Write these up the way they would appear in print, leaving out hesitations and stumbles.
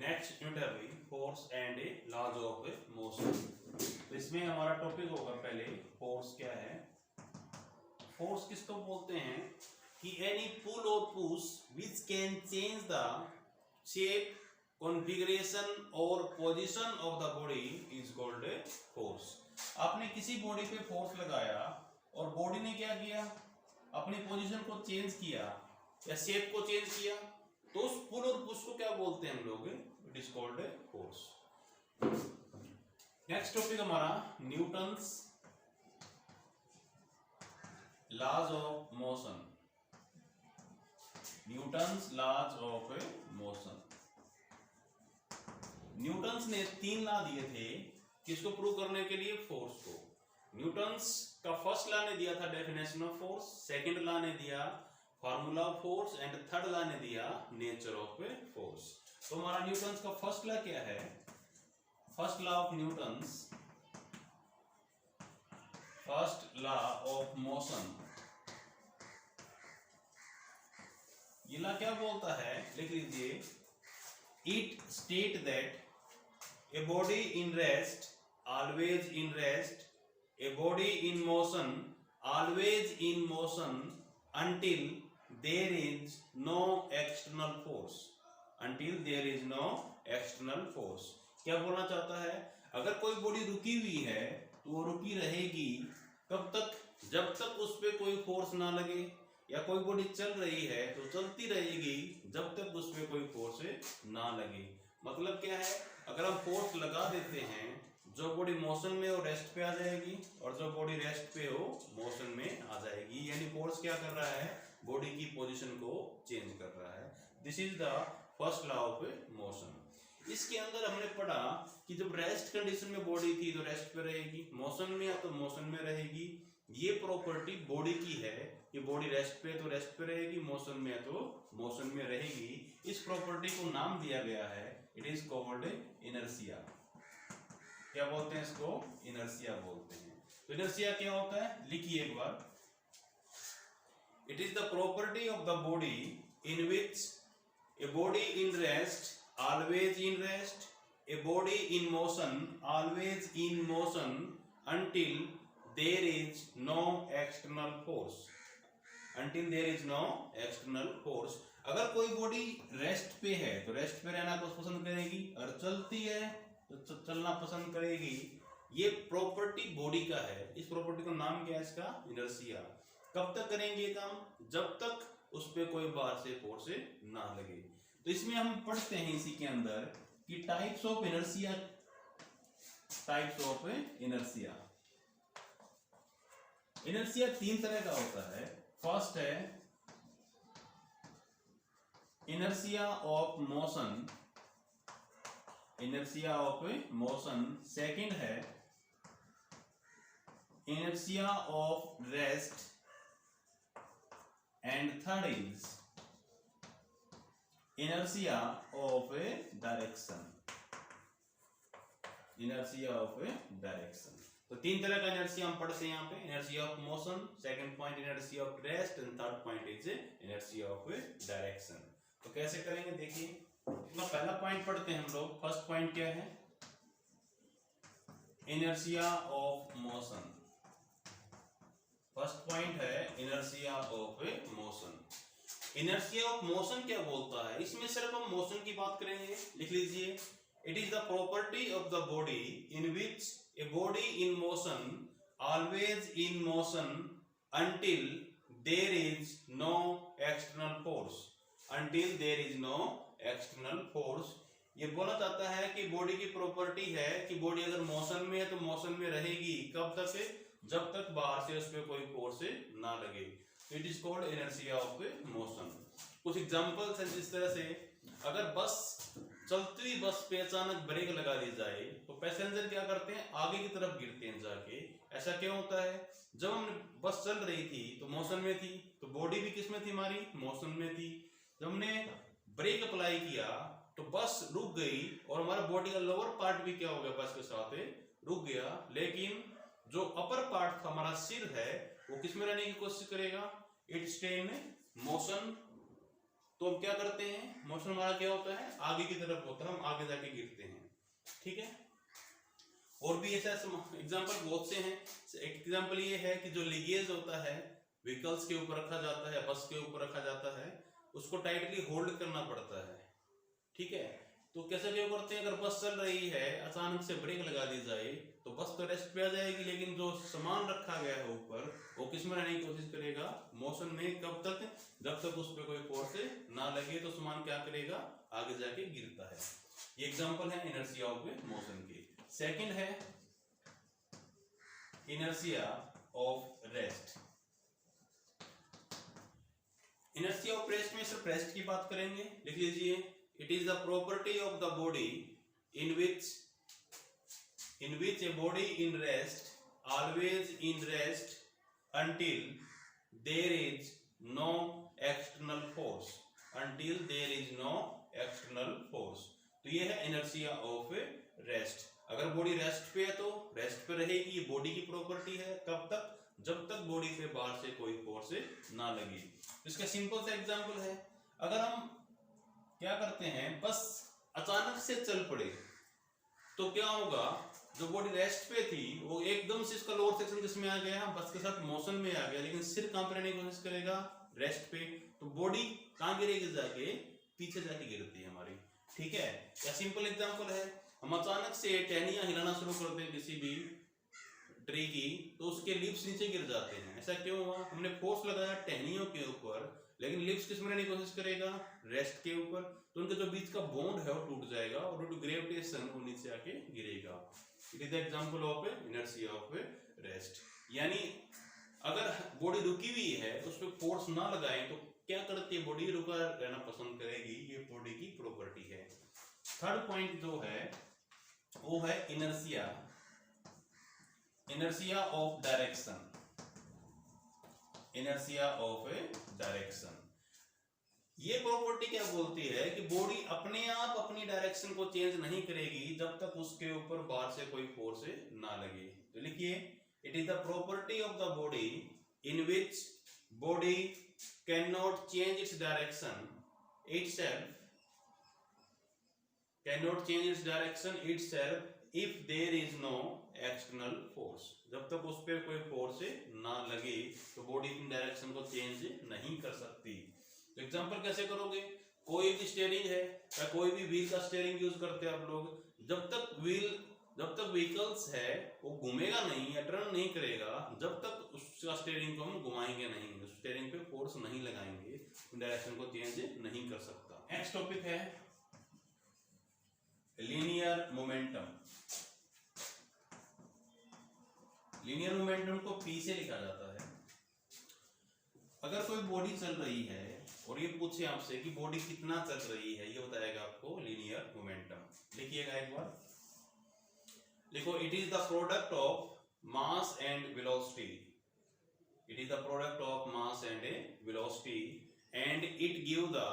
Next unit है भाई force and laws of motion. तो इसमें हमारा टॉपिक होगा पहले फोर्स क्या है। फोर्स किसको बोलते हैं कि एनी पुल और push which can change the shape configuration और position of the body is called force. आपने किसी बॉडी पे फोर्स लगाया और बॉडी ने क्या किया, अपनी पोजीशन को चेंज किया या शेप को चेंज किया, तो उस पुल और पुश को क्या बोलते हैं हम लोग, it is called force. Next topic हमारा Newton's laws of motion. Newton's laws of motion. Newton's ने 3 लॉ दिए थे किसको प्रूव करने के लिए, फोर्स को। न्यूटन्स का फर्स्ट लॉ ने दिया था definition of force, second law ने दिया formula of force and third law ने दिया नेचर ऑफ फोर्स। तो हमारा न्यूटन्स का फर्स्ट लॉ क्या है, first law of Newton's, first law of motion. ये लॉ क्या बोलता है, लिख लीजिए, it state that A body in rest always in rest, a body in motion always in motion until there is no external force, until there is no external force। क्या बोलना चाहता है, अगर कोई बॉडी रुकी हुई है तो वो रुकी रहेगी कब तक, जब तक उस पे कोई फोर्स ना लगे, या कोई बॉडी चल रही है तो चलती रहेगी जब तक उस पे कोई फोर्स ना लगे। मतलब क्या है, अगर हम फोर्स लगा देते हैं, जो बॉडी मोशन में हो रेस्ट पे आ जाएगी और जो बॉडी रेस्ट पे हो मोशन में आ जाएगी। यानी फोर्स क्या कर रहा है, बॉडी की पोजीशन को चेंज कर रहा है। This is the first law of motion. इसके अंदर हमने पढ़ा कि जब रेस्ट कंडीशन में बॉडी थी तो रेस्ट पे रहेगी, मोशन में या तो मोशन में रहेगी। ये प्रॉपर्टी बॉडी की है, ये बॉडी रेस्ट पे तो रेस्ट पे रहेगी, मोशन में है तो मोशन में रहेगी। इस प्रॉपर्टी को नाम दिया गया है, इट इज कॉल्ड इनर्शिया। क्या बोलते हैं इसको, इनर्शिया बोलते हैं। तो इनर्शिया क्या होता है, लिखिए एक बार, it is the property of the body in which a body in rest always in rest, a body in motion always in motion until there is no external force, until there is no external force। अगर कोई body rest पे है तो rest पे रहना पसंद करेगी, और चलती है तो चलना पसंद करेगी। ये प्रॉपर्टी बॉडी का है। इस प्रॉपर्टी का नाम क्या है, इसका इनर्शिया। कब तक करेंगे ये काम, जब तक उस पे कोई बाहर से फोर्स ना लगे। तो इसमें हम पढ़ते हैं इसी के अंदर कि types of inertia, types of inertia. Inertia 3 तरह का होता है। फर्स्ट है inertia of motion, inertia of motion. Second है inertia of rest, and third is inertia of direction, inertia of direction. तो 3 तरह का इनर्शिया हम पढ़ते हैं यहाँ पे, inertia of motion, second point inertia of rest, and third point is inertia of direction. तो कैसे करेंगे, देखिए, तो पहला पॉइंट पढ़ते हैं हम लोग। फर्स्ट पॉइंट क्या है, inertia of motion. First point है inertia of motion. Inertia of motion क्या बोलता है, इसमें सिर्फ हम मोशन की बात करेंगे। लिख लीजिए, it is the property of the body in which a body in motion always in motion until there is no external force, until there is no external force। ये बोला जाता है कि बॉडी की प्रॉपर्टी है कि बॉडी अगर motion में है तो मोशन में रहेगी कब तक, जब तक बाहर से उस पर कोई फोर्स ना लगे। तो it is called inertia of motion. कुछ एग्जांपल्स हैं, जिस तरह से अगर बस चलती हुई बस पे अचानक ब्रेक लगा दी जाए तो पैसेंजर क्या करते हैं, आगे की तरफ गिरते हैं जाके। ऐसा क्यों होता है, जब हम बस चल रही थी तो मोशन में थी, तो बॉडी भी किस में थी, हमारी मोशन में थी। जब हमने ब्रेक अप्लाई किया तो बस रुक गई और हमारा बॉडी का लोअर पार्ट भी क्या हो गया, बस के साथ रुक गया। लेकिन जो अपर पार्ट था, हमारा सिर है, वो किस में रहने की कोशिश करेगा, इट स्टे इन मोशन। तो हम क्या करते हैं, मोशन हमारा क्या होता है, आगे की तरफ होता है, हम आगे जाके गिरते हैं। ठीक है, और भी ऐसा एग्जांपल बहुत से हैं। एक एग्जांपल ये है कि जो लिगेज होता है व्हीकल्स के ऊपर रखा जाता है, बस के ऊपर रखा जाता है, उसको टाइटली होल्ड करना पड़ता है। ठीक है, तो कैसे क्या करते हैं, अगर बस चल रही है अचानक से ब्रेक लगा दी जाए तो बस तो रेस्ट पे आ जाएगी, लेकिन जो सामान रखा गया है ऊपर वो किस में रहने की कोशिश करेगा, मोशन में। कब तक, जब तक उस पर कोई फोर्स ना लगे तो सामान क्या करेगा, आगे जाके गिरता है। ये एग्जांपल है इनर्शिया ऑफ मोशन की। सेकंड है inertia of rest. Inertia of rest में सिर्फ रेस्ट की बात करेंगे, लिख लीजिए, it is the property of the body in which a body in rest always in rest until there is no external force, until there is no external force। तो ये है इनर्शिया ऑफ रेस्ट। अगर body rest पे है तो rest पे रहेगी, ये बॉडी की प्रॉपर्टी है। कब तक, जब तक बॉडी पे बाहर से कोई फोर्स ना लगे। इसका सिंपल सा एग्जांपल है, अगर हम क्या करते हैं, बस अचानक से चल पड़े तो क्या होगा, जो बॉडी रेस्ट पे थी वो एकदम से इसका लोअर सेक्शन किसमें आ गया, बस के साथ मोशन में आ गया, लेकिन सिर कहां पर रहने की कोशिश करेगा, रेस्ट पे। तो बॉडी कहां गिरेगी, जाके पीछे जाके गिरती है हमारी। ठीक है, या सिंपल एग्जांपल है, हम अचानक से टहनियां हिलाना शुरू कर दें किसी भी ट्री की तो उसके लिप्स नीचे गिर जाते हैं। ऐसा क्यों हुआ, हमने फोर्स लगाया टहनियों के ऊपर, लेकिन लिप्स किस में रहने की कोशिश करेगा, रेस्ट के ऊपर। तो उनके जो बीच का बॉन्ड है वो टूट जाएगा और ड्यू टू ग्रेविटेशन वो नीचे आके गिरेगा। It is the example of inertia of rest. यानी अगर बॉडी रुकी हुई है उस पर फोर्स ना लगाएं तो क्या करती है, बॉडी रुका रहना पसंद करेगी, ये बॉडी की प्रॉपर्टी है। थर्ड पॉइंट जो है वो है inertia, inertia of direction, inertia of direction. ये प्रॉपर्टी क्या बोलती है कि बॉडी अपने आप अपनी डायरेक्शन को चेंज नहीं करेगी जब तक उसके ऊपर बाहर से कोई फोर्स ना लगे। तो लिखिए, it is the property of the body in which body can not change its direction itself, cannot change its direction itself if there is no external force। जब तक उस पर कोई फोर्स ना लगे तो बॉडी की डायरेक्शन को चेंज नहीं कर सकती। तो एग्जांपल कैसे करोगे, कोई भी स्टीयरिंग है या कोई भी व्हील का स्टीयरिंग यूज करते हैं आप लोग, जब तक व्हीकल्स है वो घूमेगा नहीं या टर्न नहीं करेगा जब तक उसका स्टीयरिंग को हम घुमाएंगे नहीं, उस स्टीयरिंग पे फोर्स नहीं लगाएंगे, डायरेक्शन को चेंज नहीं कर सकता। नेक्स्ट टॉपिक है लीनियर मोमेंटम। लीनियर मोमेंटम को पी से लिखा जाता है। अगर कोई बॉडी चल रही है और ये पूछे आपसे कि बॉडी कितना चल रही है, ये बताएगा आपको लीनियर मोमेंटम। लिखिएगा एक बार, लिखो, it is the product of mass and velocity, it is the product of mass and velocity and it give the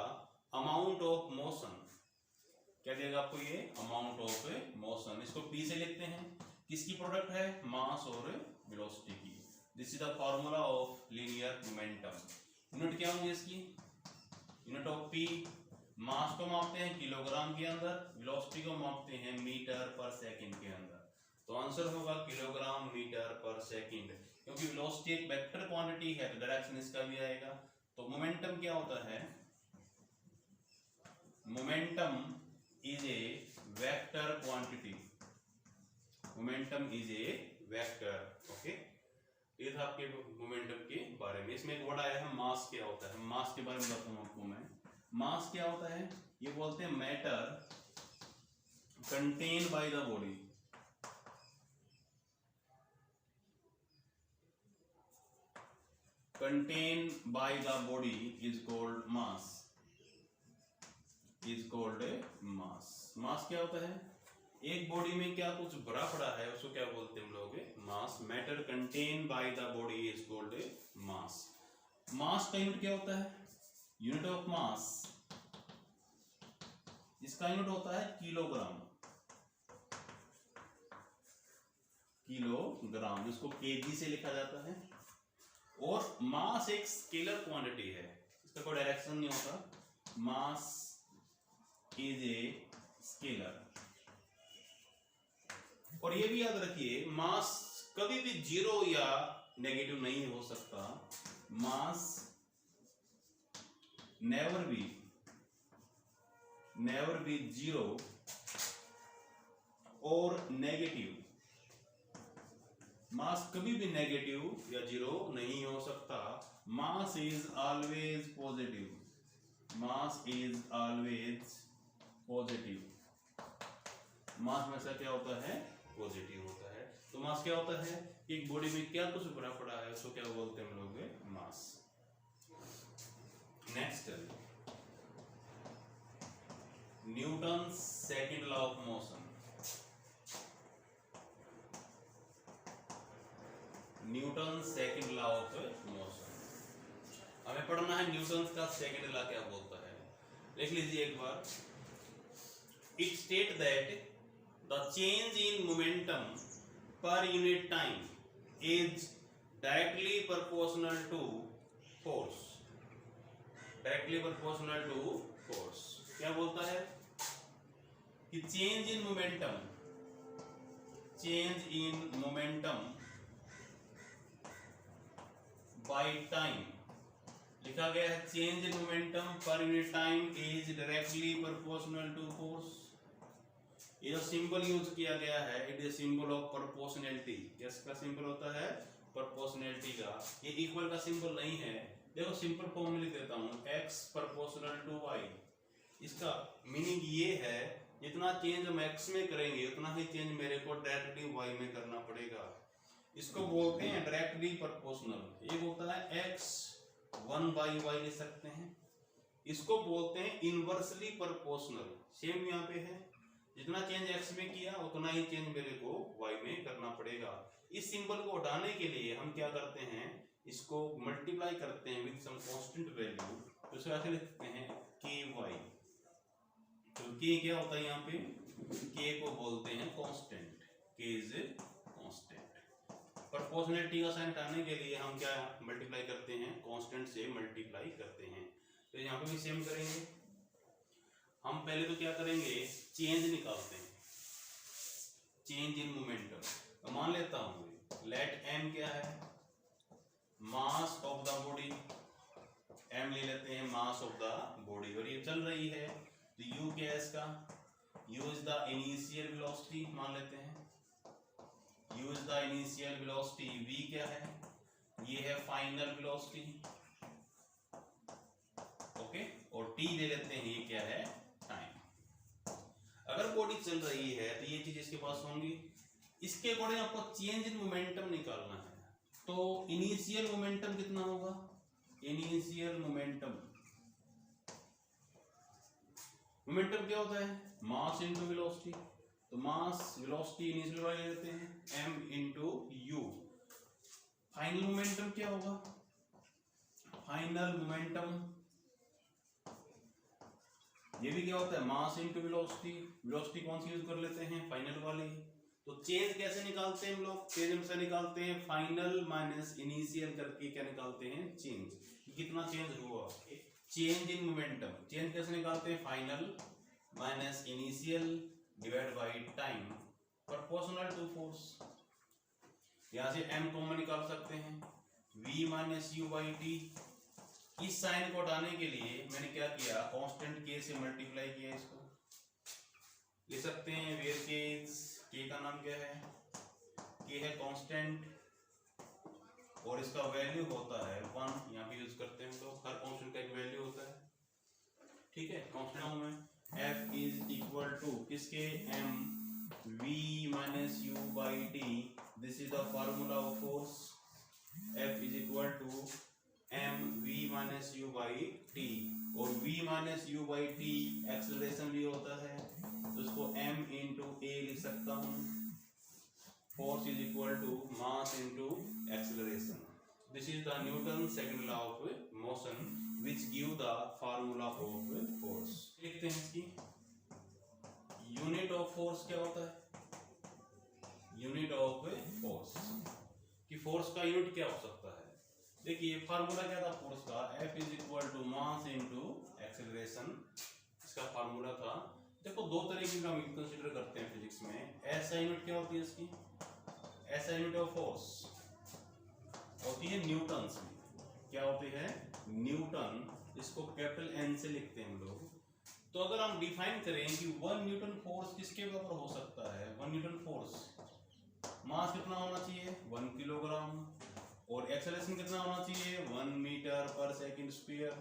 amount of motion. क्या देगा आपको ये, अमाउंट ऑफ मोशन। इसको पी से लिखते हैं, किसकी प्रोडक्ट है, मास और वेलोसिटी की। This is the formula of linear momentum. Unit क्या होंगे इसकी, यूनिट ऑफ पी, मास को मापते हैं किलोग्राम के अंदर, वेलोसिटी को मापते हैं मीटर पर सेकंड के अंदर। तो आंसर होगा किलोग्राम मीटर पर सेकंड, क्योंकि वेलोसिटी एक वेक्टर क्वांटिटी है तो डायरेक्शन इसका भी आएगा। तो मोमेंटम क्या होता है, momentum is a vector quantity, momentum is a vector. Okay, ये था आपके मोमेंटम के बारे में। इसमें एक वर्ड आया है मास, क्या होता है, मास के बारे में बताता हूं आपको मैं। मास क्या होता है, ये बोलते हैं matter contain by the body, contained by the body is called mass, is called mass। mass क्या होता है, एक बॉडी में क्या कुछ भरा पड़ा है उसको क्या बोलते हैं हम लोग, mass. Matter contain by the body is called mass. Mass का यूनिट क्या होता है, यूनिट ऑफ मास, इसका यूनिट होता है किलोग्राम, किलोग्राम, इसको केजी से लिखा जाता है। और मास एक स्केलर क्वांटिटी है, इसका कोई डायरेक्शन नहीं होता, मास इज ए स्केलर। और ये भी याद रखिए मास कभी भी जीरो या नेगेटिव नहीं हो सकता। मास नेवर बी जीरो और नेगेटिव। मास कभी भी नेगेटिव या जीरो नहीं हो सकता। Mass is always positive. Mass is always positive. Mass हमेशा क्या होता है? पॉजिटिव होता है। तो मास क्या होता है? एक बॉडी में क्या कुछ भरा पड़ा है उसको क्या बोलते हैं हम लोग? Mass. Next, Newton second law of motion. Newton second law of motion हमें पढ़ना है। न्यूटन का सेकंड लॉ क्या बोलता है? देख लीजिए एक बार। It state that the change in momentum per unit time is directly proportional to force। directly proportional to force क्या बोलता है कि change in momentum by time लिखा गया है change in momentum per unit time is directly proportional to force। ये जो symbol use किया गया है it is symbol of proportionality. किसका सिंबल होता है? प्रोपोर्शनैलिटी का। ये इक्वल का सिंबल नहीं है। देखो सिंपल फॉर्म में लिख देता हूँ, x प्रोपोर्शनल टू y। इसका मीनिंग ये है जितना चेंज हम x में करेंगे उतना ही चेंज मेरे को डायरेक्टली y में करना पड़ेगा। इसको बोलते हैं डायरेक्टली प्रोपोर्शनल। ये होता है x 1/y लिख सकते हैं। इसको बोलते हैं इनवर्सली प्रोपोर्शनल। सेम यहाँ पे है, जितना चेंज x में किया उतना ही चेंज मेरे को y में करना पड़ेगा। इस सिंबल को हटाने के लिए हम क्या करते हैं? इसको मल्टीप्लाई करते हैं विद सम कांस्टेंट वैल्यू। तो इसे ऐसे लिखते हैं ky। तो k क्या होता है यहाँ पे? k को बोलते हैं constant. k is constant. Proportionality का साइन हटाने के लिए हम क्या मल्टीप्लाई करते हैं? कांस्टेंट से मल्टीप्लाई करते हैं। तो यहाँ पे भी सेम करेंगे। हम पहले तो क्या करेंगे? चेंज निकालते हैं, चेंज इन मोमेंटम। तो मान लेता हूं लेट m क्या है? Mass of the body. m ले लेते हैं मास ऑफ द बॉडी और ये चल रही है। तो u क्या है इसका? u is the initial velocity मान लेते हैं। u is the initial velocity. v क्या है? ये है फाइनल वेलोसिटी। ओके, और t ले लेते हैं, ये क्या है? अगर बॉडी चल रही है तो ये चीज इसके पास होंगी। इसके अकॉर्डिंग आपको चेंज इन मोमेंटम निकालना है। तो इनिशियल मोमेंटम कितना होगा? इनिशियल मोमेंटम क्या होता है? Mass into velocity. तो मास वेलोसिटी इनिशियल वाले लेते हैं m into u। Final momentum क्या होगा? फाइनल मोमेंटम ये भी क्या होता है? Mass into velocity. वेलोसिटी कौन सी यूज कर लेते हैं? फाइनल वाली। तो चेंज कैसे निकालते हैं हम लोग? चेंज हमसे निकालते हैं फाइनल माइनस इनिशियल करके क्या निकालते हैं? चेंज। कितना चेंज हुआ? Change in momentum. चेंज कैसे निकालते हैं? Final minus initial divide by time proportional to force. यहां से m कॉमन निकाल सकते हैं, v minus u by T. इस साइन को हटाने के लिए मैंने क्या किया? कांस्टेंट k से मल्टीप्लाई किया। इसको ले सकते हैं वेयर k का नाम क्या है? k है कांस्टेंट और इसका वैल्यू होता है 1। यहाँ पे यूज करते हैं हम लोग। हर कांस्टेंट का एक वैल्यू होता है, ठीक है। कांस्टेंट में f इज इक्वल टू किसके? m v minus u by T. This is the formula of force. f is equal to m v minus u by T. और v minus u by T acceleration भी होता है, तो इसको m into a लिख सकता हूँ। Force is equal to mass into acceleration. This is the Newton second law of motion which give the formula of force. लिखते हैं इसकी यूनिट ऑफ फोर्स क्या होता है? यूनिट ऑफ फोर्स कि फोर्स का यूनिट क्या हो सकता है? देखिए फार्मूला क्या था फोर्स का, F is equal to mass into acceleration, इसका फार्मूला था। देखो दो तरीके का हम कंसीडर करते हैं फिजिक्स में। एसआई यूनिट क्या होती है इसकी, एसआई यूनिट ऑफ फोर्स होती है न्यूटन्स में। क्या होती है, न्यूटन, इसको कैपिटल एन से लिखते हैं हम लोग। तो अगर हम डिफाइन करें कि 1 न्यूटन फोर्स किसके बराबर हो सकता है, 1 न्यूटन फोर्स मास कितना होना चाहिए 1 किलोग्राम, और एक्सेलरेशन कितना होना चाहिए 1 मीटर पर सेकंड स्क्वायर।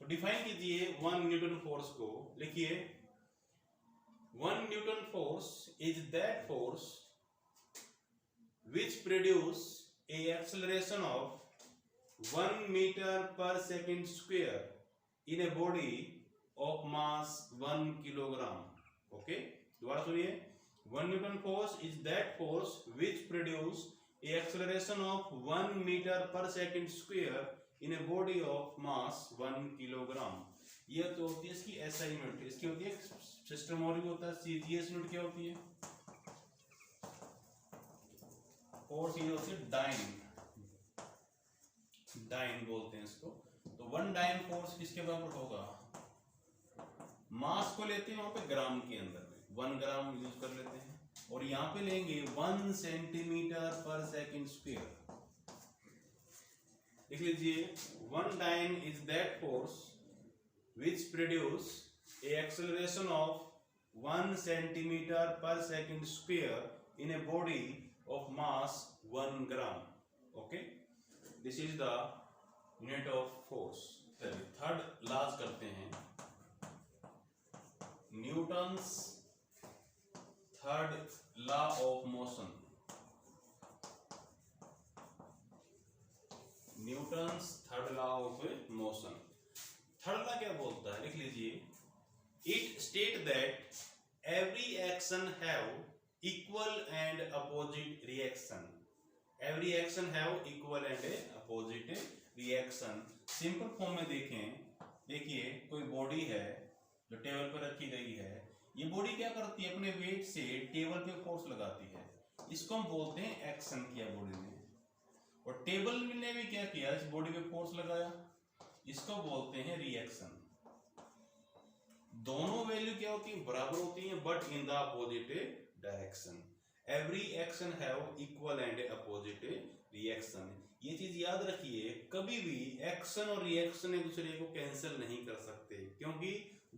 तो डिफाइन कीजिए 1 न्यूटन फोर्स को, लिखिए 1 Newton force is that force which produce a acceleration of 1 meter per second square in a body of mass 1 kilogram. Okay, दोबारा सुनिए, 1 Newton force is that force which produce a acceleration of 1 meter per second square in a body of mass 1 kilogram. ये तो होती है इसकी SI unit, इसकी होती है सिस्टम और भी होता है CGS यूनिट। क्या होती है फोर्स, ये होती है डाइन, डाइन बोलते हैं इसको। तो 1 डाइन फोर्स किसके बराबर होगा, मास को लेते हैं वहां पे ग्राम के अंदर में 1 ग्राम यूज कर लेते हैं, और यहां पे लेंगे 1 सेंटीमीटर पर सेकंड स्क्वायर। लिख लीजिए 1 dyne is that force which produce a acceleration of 1 centimetre per second square in a body of mass 1 gram. Okay, this is the unit of force. चलिए थर्ड लाज करते हैं, Newton's third law of motion. Newton's third law of motion, third law क्या बोलता है, लिख लीजिए, it state that every action have equal and opposite reaction. Every action have equal and opposite reaction. Simple form में देखें, देखिए कोई body है जो टेबल पर रखी गई है, ये बॉडी क्या करती है, अपने वेट से टेबल पे फोर्स लगाती है, इसको हम बोलते हैं एक्शन किया बॉडी ने। और टेबल ने भी क्या किया, इस बॉडी पे फोर्स लगाया, इसको बोलते हैं रिएक्शन। दोनों वैल्यू क्या होती है, बराबर होती है, but in the opposite direction. Every action have equal and opposite reaction. ये चीज याद रखिए, कभी भी एक्शन और रिएक्शन एक दूसरे को कैंसिल नहीं कर सकते, क्योंकि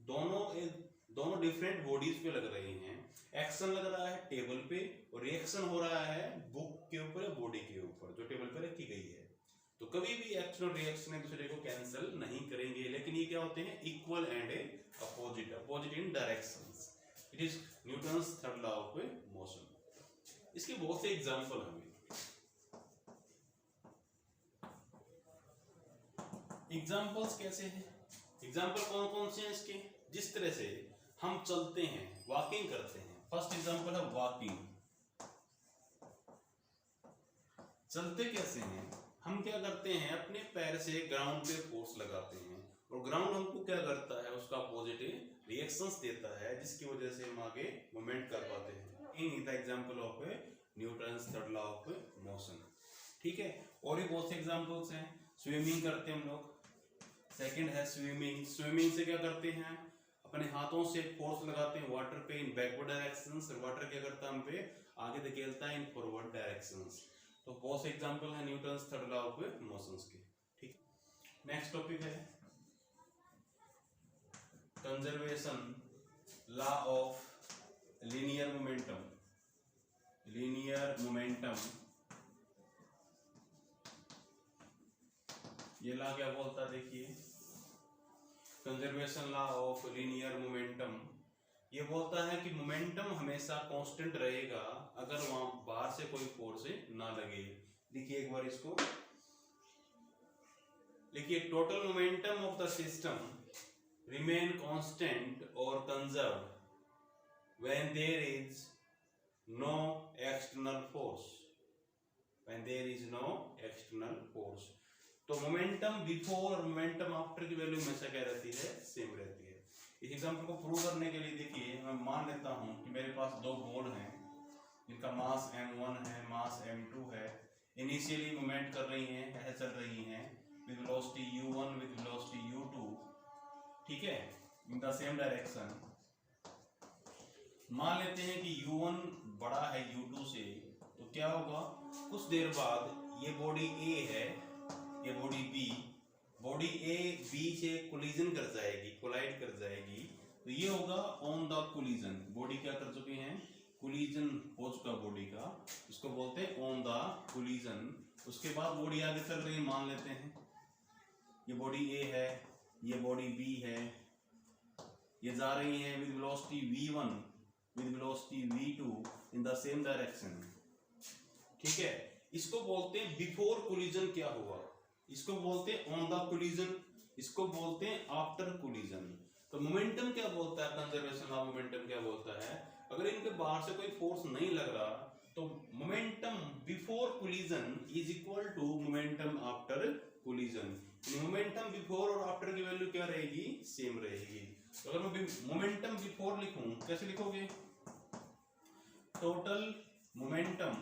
दोनों डिफरेंट बॉडीज पे लग रहे हैं। एक्शन लग रहा है टेबल पे और रिएक्शन हो रहा है बुक के ऊपर, बॉडी के ऊपर जो टेबल पे रखी गई है। तो कभी भी एक्शन और रिएक्शन एक दूसरे को कैंसिल नहीं करेंगे, लेकिन ये क्या होते हैं, equal and opposite, opposite in directions. It is Newton's third law of motion. इसके बहुत से एग्जांपल हैं। एग्जांपल्स कैसे हैं, एग्जांपल कौन कौन से हैं इसके, जिस तरह से हम चलते हैं, वॉकिंग करते हैं। फर्स्ट एग्जांपल है वॉकिंग। चलते कैसे हैं, हम क्या करते हैं, अपने पैर से ग्राउंड पे फोर्स लगाते हैं, और ग्राउंड हमको क्या करता है, उसका पॉजिटिव रिएक्शंस देता है, जिसकी वजह से हम आगे मूवमेंट कर पाते हैं। In the example of Newton's third law of motion. ठीक है, और भी बहुत से एग्जांपल्स हैं। स्विमिंग करते हैं हम लोग, सेकंड है स्विमिंग। स्विमिंग से क्या करते हैं, अपने हाथों से फोर्स लगाते हैं वाटर पे इन बैकवर्ड डायरेक्शंस, और वाटर क्या करता है हम पे आगे धकेलता है इन फॉरवर्ड डायरेक्शंस। तो बहुत से एग्जांपल है Newton's third law of motions के। ठीक, नेक्स्ट टॉपिक है conservation law of linear momentum. Linear momentum, ये लॉ क्या बोलता है, देखिए conservation law of linear momentum ये बोलता है कि मोमेंटम हमेशा कांस्टेंट रहेगा अगर वहां बाहर से कोई फोर्स ना लगे। देखिए एक बार इसको लिखिए, total momentum of the system remain constant और conserved when there is no external force, when there is no external force. तो मोमेंटम बिफोर और मोमेंटम आफ्टर की वैल्यू हमेशा क्या रहती है, सेम रहती है। इस एग्जांपल को प्रूव करने के लिए देखिए, मैं मान लेता हूं कि मेरे पास दो बॉल हैं जिनका मास m1 है, मास m2 है। इनिशियली मूवमेंट कर रही हैं, ऐसे चल रही हैं with velocity u1 with velocity u2, ठीक है, इन द सेम डायरेक्शन। मान लेते हैं कि u1 बड़ा है u2 से, तो क्या होगा, कुछ देर बाद ये बॉडी A है, ये body B, body A B से कोलिजन कर जाएगी, कोलाइड कर जाएगी, तो ये होगा ऑन द कोलिजन। बॉडी क्या कर चुके हैं, कोलिजन हो चुका बॉडी का, इसको बोलते हैं ऑन द कोलिजन। उसके बाद बॉडी आगे चल रही है, मान लेते हैं ये बॉडी A है, ये बॉडी B है, ये जा रही है with velocity v1 with velocity v2 in the same direction, ठीक है। इसको बोलते हैं बिफोर कोलिजन क्या हुआ, इसको बोलते हैं ऑन द कोलिजन, इसको बोलते हैं आफ्टर कोलिजन। तो मोमेंटम क्या बोलता है, कंजर्वेशन ऑफ मोमेंटम क्या बोलता है, अगर इनके बाहर से कोई फोर्स नहीं लग रहा तो momentum before collision is equal to momentum after collision. Momentum before और आफ्टर की वैल्यू क्या रहेगी, सेम रहेगी। तो अगर मैं मोमेंटम बिफोर लिखूं, कैसे लिखोगे, total momentum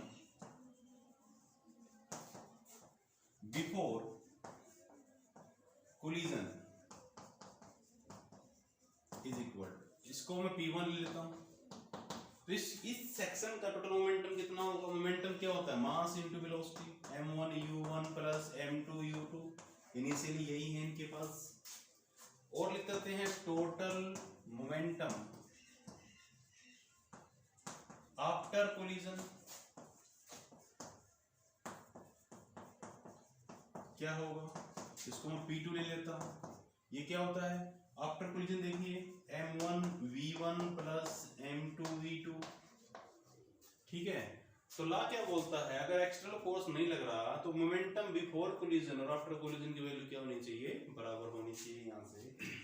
before collision is equal, इसको मैं P1 ले लेता हूं, तो इस सेक्शन का टोटल मोमेंटम कितना होगा, मोमेंटम क्या होता है, mass into velocity, m1 u1 plus m2 u2, initially यही है इनके पास। और लिख देते हैं टोटल मोमेंटम आफ्टर कोलिजन, क्या होगा, इसको मैं P2 ले लेता हूं, ये क्या होता है आफ्टर कोलिजन, देखिए m1 v1 plus m2 v2, ठीक है। तो लॉ क्या बोलता है, अगर एक्सटर्नल फोर्स नहीं लग रहा तो मोमेंटम बिफोर कोलिजन और आफ्टर कोलिजन की वैल्यू क्या होनी चाहिए, बराबर होनी चाहिए यहाँ से।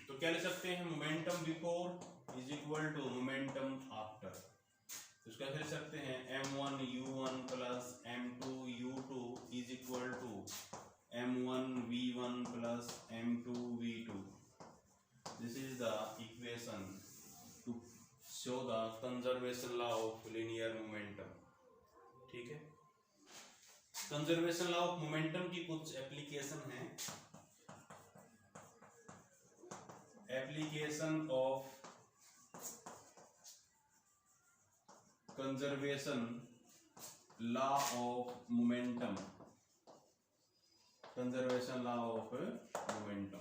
तो क्या ले सकते हैं, momentum before is equal to momentum after, इसको ऐसे लिख सकते हैं m1 u1 plus m2 u2 is equal to m1 v1 plus m2 v2. This is the equation to show the conservation law of linear momentum, ठीक है। Conservation law of momentum की कुछ application है, application of conservation law of momentum, conservation law of momentum,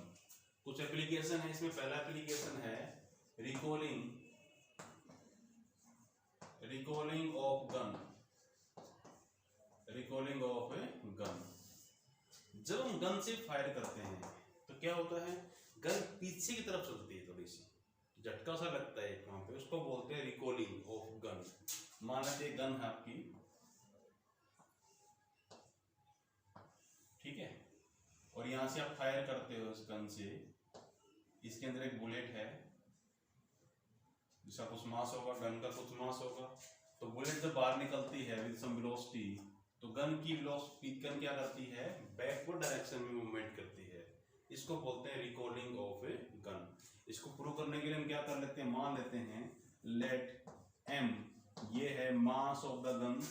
कुछ application है इसमें। पहला application है recalling of gun, recalling of gun. जब हम गन से फायर करते हैं तो क्या होता है, गन पीछे की तरफ चलती है, थोड़ी सी झटका सा लगता है वहां पे, उसको बोलते हैं रिकॉलिंग ऑफ गन। मान लेते गन है आपकी, ठीक है, और यहां से आप फायर करते हो इस गन से, इसके अंदर एक बुलेट है जिसका कुछ मास होगा, गन का कुछ मास होगा, तो बुलेट जब बाहर निकलती है विद सम वेलोसिटी, तो गन की वेलोसिटी, गन क्या करती है, बैकवर्ड डायरेक्शन में मूवमेंट करती है, इसको बोलते हैं रिकॉलिंग ऑफ ए गन। इसको प्रूव करने के लिए हम क्या कर लेते हैं, मान लेते हैं लेट m, ये है mass of the gun,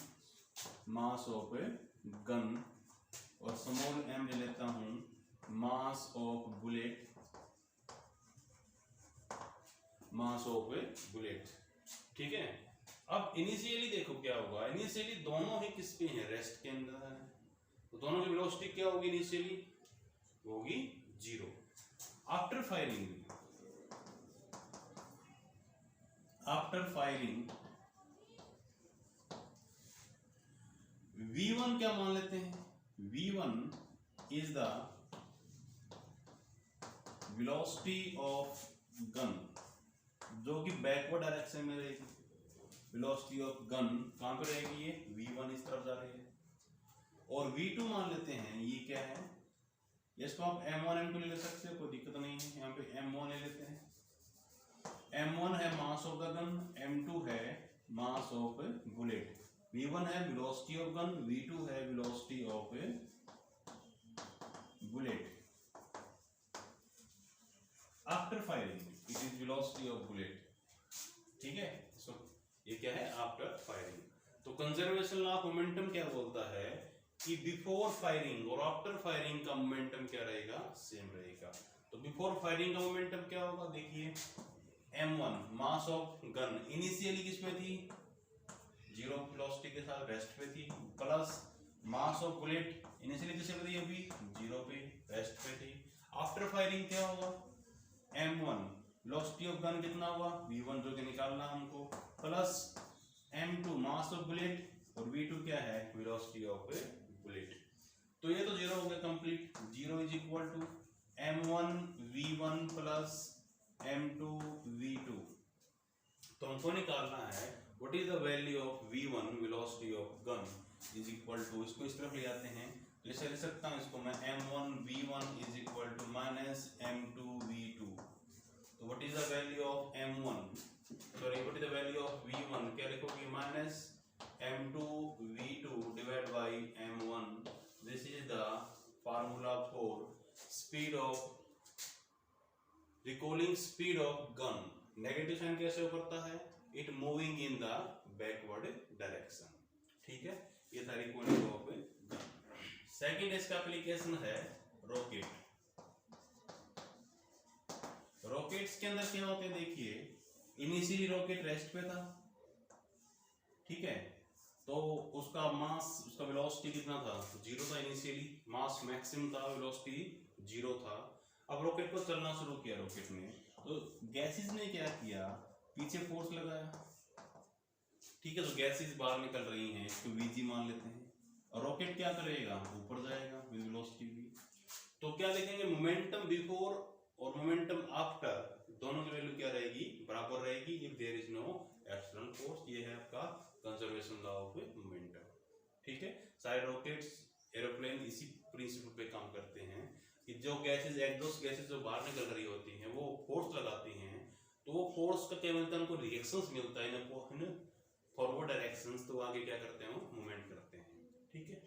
mass of a gun, और स्मॉल m ले लेता हूं mass of bullet, mass of A bullet, ठीक है। अब इनिशियली देखो क्या होगा, इनिशियली दोनों ही किस पे हैं, रेस्ट के अंदर है, तो दोनों की वेलोसिटी क्या होगी, इनिशियली होगी 0। आफ्टर फायरिंग V1 क्या मान लेते हैं, V1 is the velocity of gun, जो कि बैकवर्ड डायरेक्शन में रहेगी। वेलोसिटी ऑफ गन कहां पे रहेगी, ये V1 इस तरफ जा रही है, और V2 मान लेते हैं ये क्या है, इसको आप M1 M2 ले सकते हो, कोई दिक्कत नहीं है। यहाँ पे M1 ले लेते हैं, M1 है mass of the gun, M2 है मास ऑफ बुलेट, V1 है वेलोसिटी ऑफ गन, V2 है velocity of bullet. After firing it is velocity of bullet, ठीक है। सो ये क्या है, आफ्टर फायरिंग। तो कंजर्वेशन लॉ ऑफ मोमेंटम क्या बोलता है कि बिफोर फायरिंग और आफ्टर फायरिंग का मोमेंटम क्या रहेगा, सेम रहेगा। तो बिफोर फायरिंग का मोमेंटम क्या होगा, देखिए m1 mass of gun initially किस पे थी, 0 वेलोसिटी के साथ रेस्ट पे थी, plus mass of bullet initially किस पे थी, अभी 0 पे रेस्ट पे थी। आफ्टर फायरिंग क्या होगा, m1 वेलोसिटी ऑफ गन कितना होगा, v1 जो कि निकालना हमको, plus m2 mass of bullet और v2 क्या है, वेलोसिटी ऑफ बुलेट। तो ये तो 0 हो गया complete. 0 is equal to m1 v1 plus m2 v2। तो हमको निकालना है what is the value of v1 velocity of gun is equal to, इसको इस तरफ ले जाते हैं तो इसे लिख सकता हूं इसको मैं m1 v1 is equal to minus m2 v2। तो what is the value of m1, sorry what is the value of v1, क्या लिखोगे, minus m2 v2 divide by m1। This is the formula for speed of recoiling speed of gun. Negative sign कैसे करता है, it moving in the backward direction, ठीक है। ये था recoiling of gun. Second इसका एप्लीकेशन है रॉकेट। रॉकेट्स के अंदर क्या होते हैं, देखिए इनिशियली रॉकेट रेस्ट पे था, ठीक है, तो उसका मास, उसका वेलोसिटी कितना था, 0 था इनिशियली, मास मैक्सिमम था, वेलोसिटी 0 था। अब रॉकेट को चलना शुरू किया रॉकेट ने, तो गैसेस ने क्या किया, पीछे फोर्स लगाया, ठीक है, तो गैसेस बाहर निकल रही हैं, इसको वीजी मान लेते हैं, और रॉकेट क्या करेगा, ऊपर जाएगा विद वेलोसिटी v। तो क्या देखेंगे, मोमेंटम बिफोर और मोमेंटम आफ्टर दोनों की वैल्यू क्या रहेगी, बराबर रहेगी if there is no external force. ये है आपका कंजर्वेशन लॉ ऑफ मोमेंटम, ठीक है। सारे रॉकेट्स एरोप्लेन इसी प्रिंसिपल पे काम करते हैं कि जो गैसेस, एग्जॉस्ट गैसेस जो बाहर निकल रही होती हैं, वो फोर्स लगाती हैं, तो वो फोर्स का क्या मिलता है, उनको रिएक्शंस मिलता है ना फॉरवर्ड डायरेक्शंस, तो आगे क्या करते हैं, वो मूवमेंट करते हैं, ठीक है।